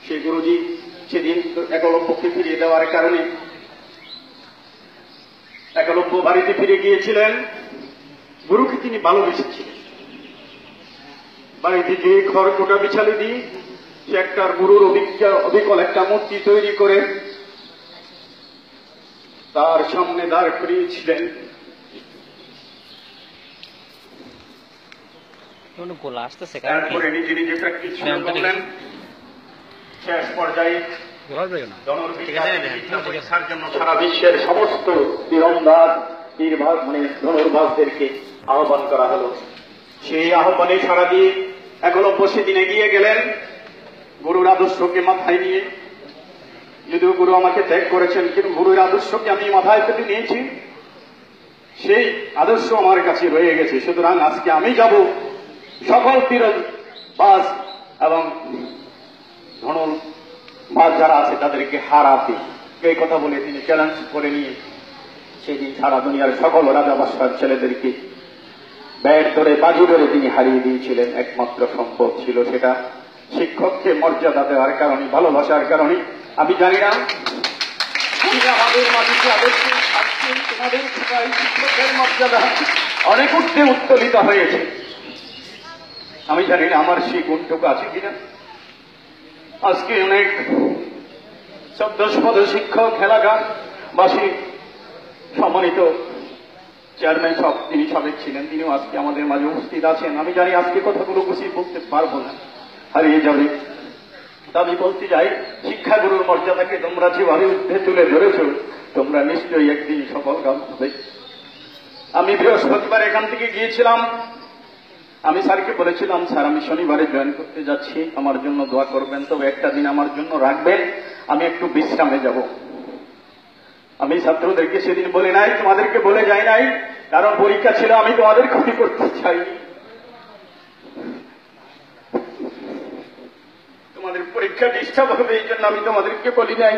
সেই গুরুজি সেদিন একলব্যকে ফিরিয়ে দেওয়ার কারণে একলব্য বাড়িতে ফিরে গিয়েছিলেন। গুরুকে তিনি ভালোবেসেছিলেন। বাড়িতে যে খড়কোটা বিছালি দিয়ে সে একটা গুরুর অবিকল একটা মূর্তি তৈরি করে তার সামনে দাঁড় করিয়েছিলেন। তারপরে নিজে নিজে প্র্যাকটিস শুরু করলেন। শেষ পর্যায়ে পরীক্ষার জন্য সারা বিশ্বের সমস্ত তীরন্দাজ ধনুর্বাজদেরকে আহ্বান করা হল। সেই আহ্বানে সারা দিয়ে একলব্য সেদিন এগিয়ে গেলেন গুরুর আদর্শকে মাথায় নিয়ে। যদিও গুরু আমাকে ত্যাগ করেছেন, কিন্তু গুরুর আদর্শকে আমি মাথায় পেতে নিয়েছি, সেই আদর্শ আমার কাছে রয়ে গেছে। সুতরাং আজকে আমি যাব সকল তীরন্দাজ এবং ধনুর্বাজ যারা আছে তাদেরকে হারাতে। এই কথা বলে তিনি চ্যালেঞ্জ করে নিয়ে সেদিন সারা দুনিয়ার সকল রাজা বাদশার ছেলেদেরকে ব্যাট ধরে বাজি ধরে তিনি হারিয়ে দিয়েছিলেন। একমাত্র সম্পদ ছিল সেটা শিক্ষককে মর্যাদা দেওয়ার কারণে, ভালোবাসার কারণে। আমি জানি না আমাদের মাটিতে আদর্শে তোমাদের শিক্ষকের মর্যাদা অনেক ঊর্ধ্বে উত্তোলিত হয়েছে। আমি জানি না আমার সেই গুণটুকু আছে কিনা। আজকে অনেক সদ্যস্পদ শিক্ষক এলাকাবাসী সম্মানিত চেয়ারম্যান সব তিনি সাবেক ছিলেন, তিনিও আজকে আমাদের মাঝে উপস্থিত আছেন। আমি জানি আজকে কথাগুলো গুছিয়ে বলতে পারবো না, হারিয়ে যাবে। আমি বলতে যাই, শিক্ষাগুরুর মর্যাদাকে তোমরা যেভাবে ঊর্ধ্বে তুলে ধরেছ, তোমরা নিশ্চয়ই একদিন সফলকাম হবে। আমি বৃহস্পতিবার এখান থেকে গিয়েছিলাম। আমি স্যারকে বলেছিলাম, স্যার আমি শনিবারে জয়েন করতে যাচ্ছি, আমার জন্য দোয়া করবেন, তবে একটা দিন আমার জন্য রাখবেন, আমি একটু বিশ্রামে যাব। আমি ছাত্রদেরকে সেদিন বলে নাই, তোমাদেরকে বলে যাই নাই, কারণ পরীক্ষা ছিল, আমি তোমাদের ক্ষতি করতে চাইনি। তোমাদের পরীক্ষা ডিস্টার্ব হবে এই জন্য আমি তোমাদেরকে বলি নাই।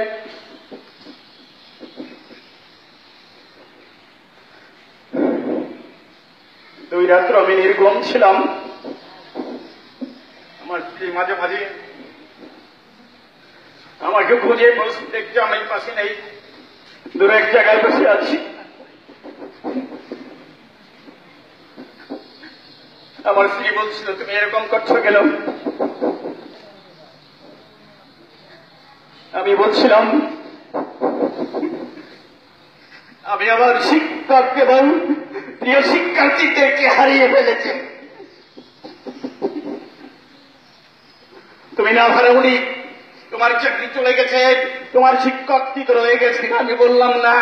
দুই রাত্র আমি নির্গম ছিলাম। আমার স্ত্রী মাঝে মাঝে আমাকে খুঁজে দেখছে আমি পাশে নেই, দূরে এক জায়গায় বসে আছি। আমার স্ত্রী বলছিল, তুমি এরকম করছো কেন? আমি বলছিলাম, আমি আমার শিক্ষক এবং প্রিয় শিক্ষার্থীদেরকে হারিয়ে ফেলেছি। তুমি না ভালোই তোমার চাকরি চলে গেছে, তোমার শিক্ষক কি রয়ে গেছে। আমি বললাম না,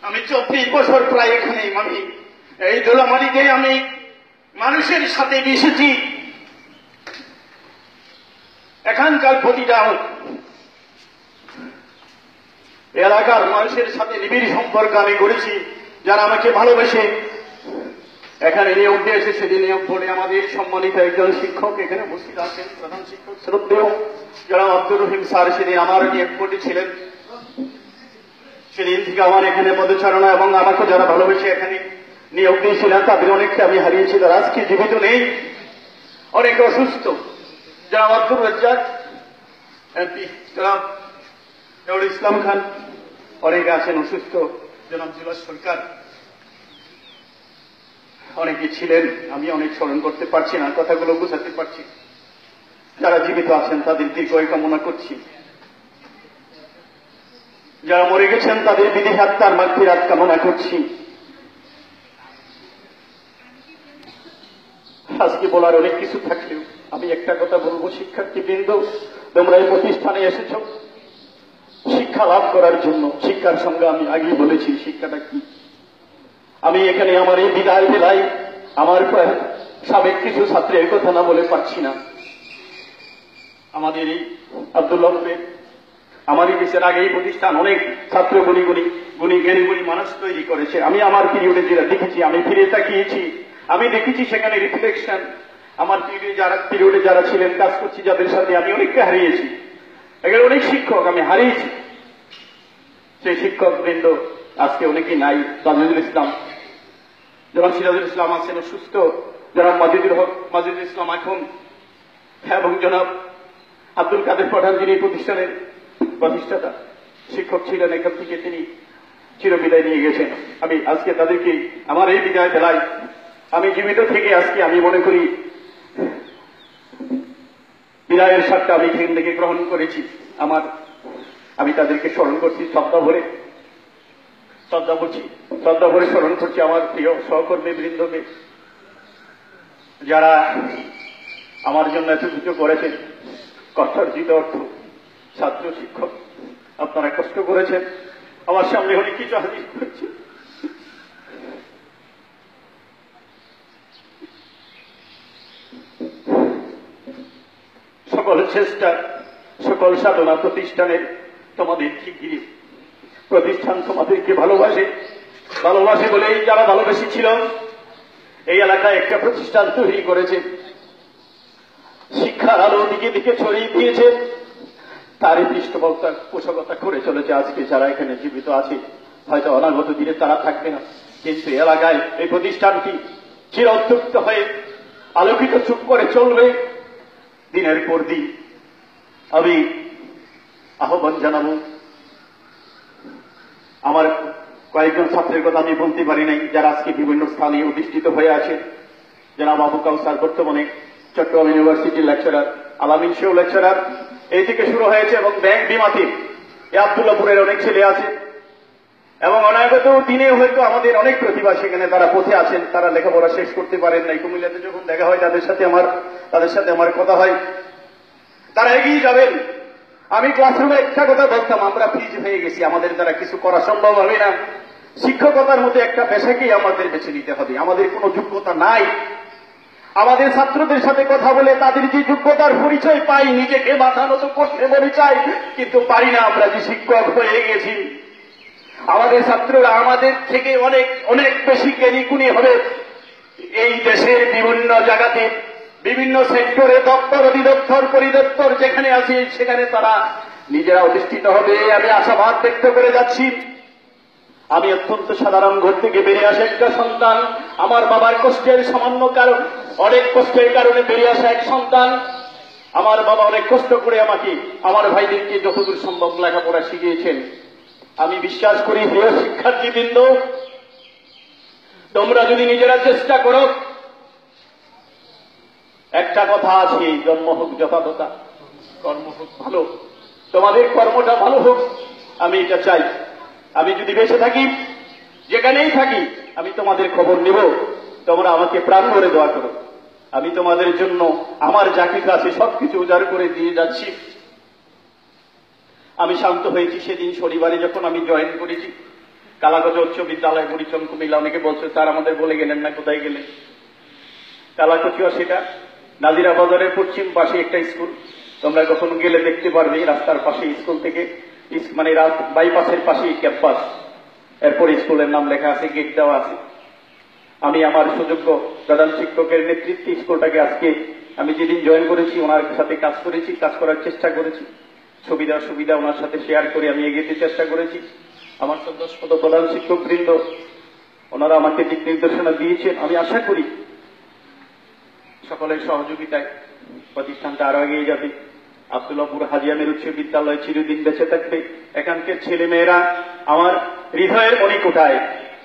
আমি 24 বছর প্রায় এখানে, আমি এই দোলামারিতে আমি মানুষের সাথে মিশেছি। এখানকার প্রতিটা এলাকার মানুষের সাথে নিবিড় সম্পর্ক আমি করেছি, যারা আমাকে ভালোবেসে এখানে নিয়োগ দিয়েছে। সেদিন নিয়োগ পড়ে আমাদের সম্মানিত একজন শিক্ষক এখানে উপস্থিত আছেন, প্রধান শিক্ষক শ্রদ্ধেয় যারা আব্দুর রহিম স্যার সেদিন আমার নিয়োগ ছিলেন। সেদিন থেকে আমার এখানে পদচারণা এবং আমাকে যারা ভালোবেসে এখানে নিয়োগ দিয়েছিলেন তাদের অনেকটা আমি হারিয়েছি। তারা আজকে জীবিত নেই, অনেকে অসুস্থ। যারা আব্দুর রাজ্জাক এমপি, জনাব ইসলাম খান অনেকে আছেন অসুস্থ, জনাব জিলা সরকার অনেকে ছিলেন। আমি অনেক স্মরণ করতে পারছি না, কথাগুলো বোঝাতে পারছি। যারা জীবিত আছেন তাদের দীর্ঘায়ু কামনা করছি। যারা মরে গেছেন তাদের বিদেহী আত্মার মাগফিরাত কামনা করছি। আজকে বলার অনেক কিছু থাকলেও আমি একটা কথা বলবো, শিক্ষার্থীবৃন্দ, তোমরা এই প্রতিষ্ঠানে এসেছ শিক্ষা লাভ করার জন্য। শিক্ষার সঙ্গে আমি আগেই বলেছি শিক্ষাটা কি। আমি এখানে আমার এই বিদায় বেলায় আমার সাবেক কিছু ছাত্রের কথা না বলে পারছি না। আমাদের এই আব্দুল্লাহ আমার দেশের আগে এই প্রতিষ্ঠান অনেক ছাত্র গুণী জ্ঞানী মানুষ তৈরি করেছে। আমি আমার পিরিয়ডে যেটা দেখেছি, আমি ফিরে তাকিয়েছি, আমি দেখেছি সেখানে রিফ্লেকশন। আমার পিরিয়ডে যারা ছিলেন, কাজ করছি যাদের সাথে, আমি অনেককে হারিয়েছি। এখানে অনেক শিক্ষক আমি হারিয়েছি। সেই শিক্ষক বৃন্দ আজকে অনেকেই নাই। তাজুল ইসলাম, জনাব সিরাজুল ইসলাম আছেন অসুস্থ, জনাব মাজিদুল ইসলাম এখন, এবং জনাব আব্দুল কাদের পাঠান, যিনি প্রতিষ্ঠানের প্রতিষ্ঠাতা শিক্ষক ছিলেন, এখান থেকে তিনি চিরবিদায় নিয়ে গেছেন। আমি আজকে তাদেরকে আমার এই বিদায় বেলায় আমি জীবিত থেকে আজকে আমি মনে করি বিদায়ের স্বাদটা আমি এখান থেকে গ্রহণ করেছি। আমি তাদেরকে স্মরণ করছি, শ্রদ্ধা ভরে স্মরণ করছি আমার প্রিয় সহকর্মী বৃন্দকে, যারা আমার জন্য এত কিছু করেছেন। কষ্টার্জিত অর্থ ছাত্র শিক্ষক, আপনারা কষ্ট করেছেন, আমার সামনে অনেক কিছু হাজির করেছে। সকল চেষ্টা, সকল সাধনা প্রতিষ্ঠানের তোমাদের শিগগিরই প্রতিষ্ঠান তোমাদেরকে ভালোবাসে বলেই যারা ভালোবেসেছিল এই এলাকায় একটা প্রতিষ্ঠান তৈরি করেছে, শিক্ষার আলো দিকে দিকে ছড়িয়ে দিয়েছে, তারই পৃষ্ঠপোষকতা পোষকতা করে চলেছে। আজকে যারা এখানে জীবিত আছে, হয়তো অনাগত দিনে তারা থাকবে না, কিন্তু এলাকায় এই প্রতিষ্ঠানটি চির উদ্যুক্ত হয়ে আলোকিত চুপ করে চলবে দিনের পর দিন। আমি আহ্বান জানাবো, আমার কয়েকজন ছাত্রের কথা আমি বলতে পারি নাই, যারা আজকে বিভিন্ন স্থানে অধিষ্ঠিত হয়ে আছে। জনাব আবু কাউসার বর্তমানে চট্টগ্রাম ইউনিভার্সিটির লেকচারার, আলামিন সেও লেকচারার, এই থেকে শুরু হয়েছে, এবং ব্যাংক বিমাতে আব্দুল্লাহপুরের অনেক ছেলে আছে, এবং অনাগত দিনে হয়তো আমাদের অনেক প্রতিভা সেখানে তারা পথে আছেন, তারা লেখাপড়া শেষ করতে পারেন নাই। কুমিল্লাতে যখন দেখা হয় তাদের সাথে আমার কথা হয়, তারা এগিয়ে যাবেন। আমি ক্লাসরুমে একটা কথা বলতাম, আমরা ফ্রিজ হয়ে গেছি, আমাদের দ্বারা কিছু করা সম্ভব হবে না। শিক্ষকতার মতো একটা পেশাকেই আমাদের বেছে নিতে হবে, আমাদের কোনো যোগ্যতা নাই। আমাদের ছাত্রদের সাথে কথা বলে তাদের যে যোগ্যতার পরিচয় পাই, নিজেকে মাথা নত করতে মনে চাই, কিন্তু পারি না। আমরা যে শিক্ষক হয়ে গেছি, আমাদের ছাত্ররা আমাদের থেকে অনেক অনেক বেশি জ্ঞানী গুণী হবে। এই দেশের বিভিন্ন জায়গাতে বিভিন্ন সেক্টরে দপ্তর, অধিদপ্তর, পরিদপ্তর যেখানে আছে সেখানে তারা নিজেরা অধিষ্ঠিত হবে, আমি আশাবাদ ব্যক্ত করে যাচ্ছি। আমি অত্যন্ত সাধারণ ঘর থেকে বেরিয়ে আসা একটা সন্তান, আমার বাবার কষ্টের সামান্য কারণ, অনেক কষ্টের কারণে বেরিয়ে আসা এক সন্তান। আমার বাবা অনেক কষ্ট করে আমাকে, আমার ভাইদেরকে যতদূর সম্ভব লেখাপড়া শিখিয়েছেন। আমি বিশ্বাস করি, প্রিয় শিক্ষার্থীবৃন্দ, তোমরা যদি নিজেরা চেষ্টা করো, একটা কথা আছে, জন্ম হোক যথাযথা, কর্ম হোক ভালো, তোমাদের কর্মটা ভালো হোক, আমি এটা চাই। আমি যদি বেঁচে থাকি, যেখানেই থাকি, আমি তোমাদের খবর নেব, তোমরা আমাকে প্রাণ ভরে দোয়া করো। আমি তোমাদের জন্য আমার যা কিছু আছে সবকিছু উজাড় করে দিয়ে যাচ্ছি। আমি শান্ত হয়েছি সেদিন শনিবারে যখন আমি জয়েন করেছি কালাগজ উচ্চ বিদ্যালয় বুড়িচং কুমিল্লা। অনেকে বলছে স্যার আমাদের বলে গেলেন না, কোথায় গেলেন? কালাকচুয়া সেটা নাজিরা বাজারের পশ্চিম পাশে একটা স্কুল, তোমরা কখনো গেলে দেখতে পারবে, রাস্তার পাশে স্কুল থেকে মানে বাইপাসের পাশে ক্যাম্পাস, এরপর স্কুলের নাম লেখা আছে, গেট দেওয়া আছে। আমি আমার সুযোগ্য প্রধান শিক্ষকের নেতৃত্বে স্কুলটাকে আজকে আমি যেদিন জয়েন করেছি ওনার সাথে কাজ করেছি, কাজ করার চেষ্টা করেছি, সুবিধা অসুবিধা ওনার সাথে শেয়ার করে আমি এগিয়ে চেষ্টা করেছি। আমার সদস্য প্রধান শিক্ষক বৃন্দ ওনারা আমাকে দিক নির্দেশনা দিয়েছেন। আমি আশা করি সকলের সহযোগিতায় প্রতিষ্ঠানটা আরো এগিয়ে যাবে। আব্দুল্লাহপুর হাজিয়ামের উচ্চ বিদ্যালয় চিরদিন বেঁচে থাকবে। এখানকার ছেলে মেয়েরা আমার হৃদয়ের মণিকোঠায়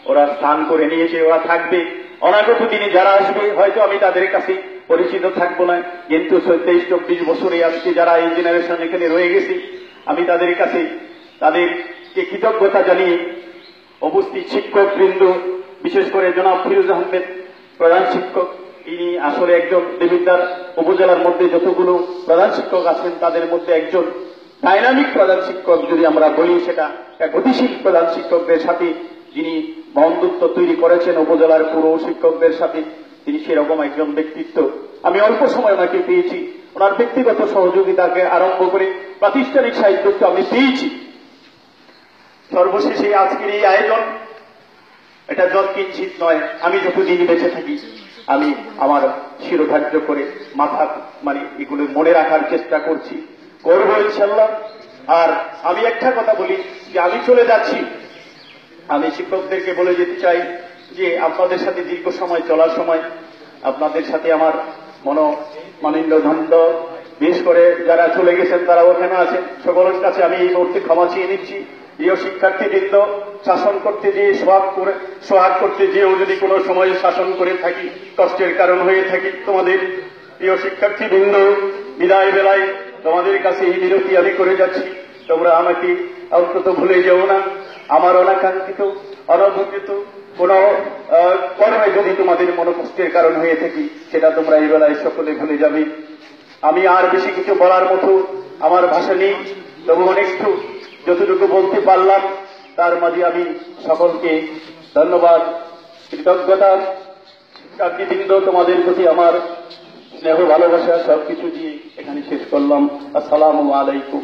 ওরা স্থান করে নিয়েছে, ওরা থাকবে। অনাগত দিনে যারা আসবে হয়তো আমি তাদের কাছে পরিচিত থাকবো না, কিন্তু 23-24 বছরে আজকে যারা এই জেনারেশন এখানে রয়ে গেছি, আমি তাদের কাছে তাদেরকে কৃতজ্ঞতা জানিয়ে উপস্থিত শিক্ষক বৃন্দ, বিশেষ করে জনাব ফিরোজ আহমেদ প্রধান শিক্ষক, ইনি আসলে একজন দেবিদ্বার উপজেলার মধ্যে যতগুলো প্রধান শিক্ষক আছেন তাদের মধ্যে একজন ডাইনামিক প্রধান শিক্ষক যদি আমরা বলি, সেটা গতিশীল প্রধান শিক্ষকদের সাথে যিনি বন্ধুত্ব তৈরি করেছেন উপজেলার পুরো শিক্ষকদের সাথে, তিনি সেরকম একজন ব্যক্তিত্ব। আমি অল্প সময় ওনাকে পেয়েছি, ওনার ব্যক্তিগত সহযোগিতাকে আরম্ভ করে প্রাতিষ্ঠানিক সাহিত্য আমি পেয়েছি। সর্বশেষে আজকের এই আয়োজন, এটা যৎকিঞ্চিৎ নয়। আমি যতদিন বেঁচে থাকি আমি আমার শিরোধার্য করে মাথা এগুলো মনে রাখার চেষ্টা করছি, করবো ইনশাল্লাহ। আর আমি একটা কথা বলি যে আমি চলে যাচ্ছি, আমি শিক্ষকদেরকে বলে যেতে চাই যে আপনাদের সাথে দীর্ঘ সময় চলার সময় আপনাদের সাথে আমার মনোমালিন্য দ্বন্দ্ব বিশেষ করে যারা চলে গেছেন তারা ওখানে আছেন, সকলের কাছে আমি এই মুহূর্তে ক্ষমা চেয়ে নিচ্ছি। প্রিয় শিক্ষার্থীবৃন্দ, শাসন করতে গিয়ে সোহাগ করতে গিয়েও যদি কোনো সময় শাসন করে থাকি, কষ্টের কারণ হয়ে থাকি তোমাদের, প্রিয় শিক্ষার্থীবৃন্দ, বিদায় বেলায় তোমাদের কাছে এই বিরতি আমি করে যাচ্ছি। তোমরা আমাকে অন্তত ভুলে যেও না। আমার অনাকাঙ্ক্ষিত অনভিপ্রেত কোন কর্মে যদি তোমাদের মনোকষ্টের কারণ হয়ে থাকি, সেটা তোমরা এই বেলায় সকলে ভুলে যাবে। আমি আর বেশি কিছু বলার মতো আমার ভাষা নেই, তবু অনেকটু যতটুকু বলতে পারলাম তার মাঝে আমি সকলকে ধন্যবাদ, কৃতজ্ঞতা, শিক্ষার্থীবৃন্দ তোমাদের প্রতি আমার স্নেহ ভালোবাসা সবকিছু দিয়ে এখানে শেষ করলাম। আসসালামু আলাইকুম।